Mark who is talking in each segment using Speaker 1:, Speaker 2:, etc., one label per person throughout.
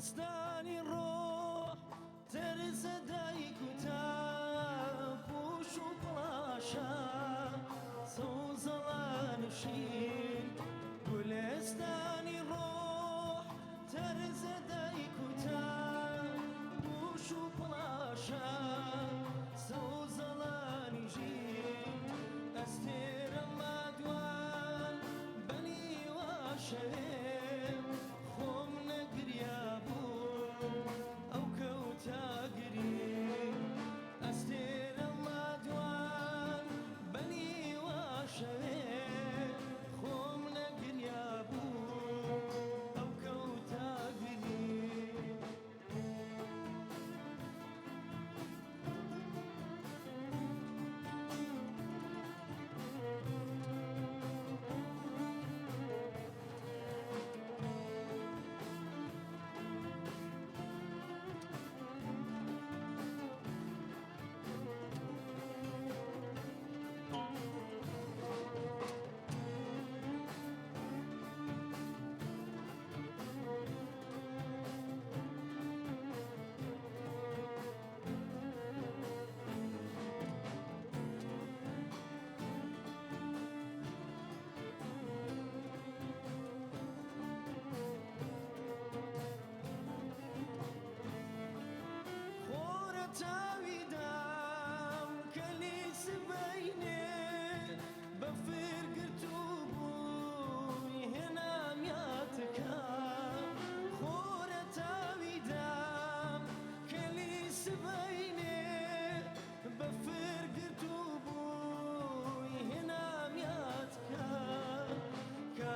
Speaker 1: گلستانی ڕۆح تەرزە دایک و تاپوش و پڵاشە سەوزەڵان و شیر گلستانی ڕۆح تەرزە دایک و تاپوش و پڵاشە سەوزەڵانی ژیر ئەستێرە مادوان بەنیوە شەوێ خۆم نەگریا بوو ئەو کەوتە گرین ئەستێرە مادوان بەنیوە شەوێ خۆم نەگریا بوو ئەو کەوتە گرین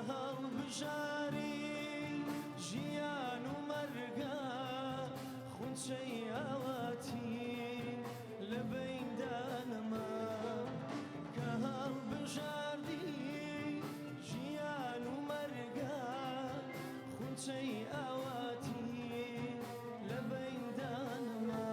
Speaker 1: هەڵبژاری ژیان و مەرگە خونچەی ئاواتی لە بەیندانەما کە هەڵبژاردی ژیان و مەرگە خونچەی ئاواتی لە بەیندانەما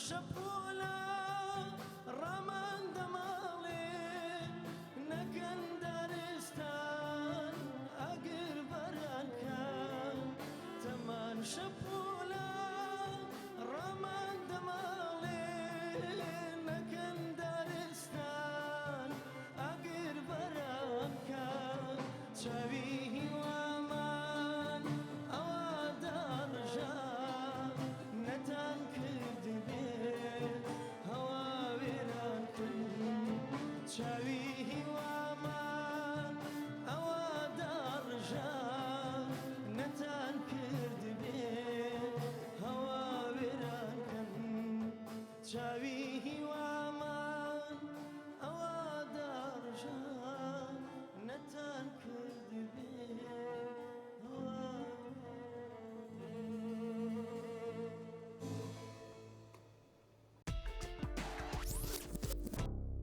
Speaker 1: شەپۆلە ڕامان دەماڵێ نەکەن دارستان ئەگەر بەرانکە تەمان شەپۆلە ڕامان دەماڵێ نەکەن دارستان ئەگەر بەرانکە چاوی هیوامان ئەوە داڕژە نەتان کردبێ هەوا وێران کن چاوی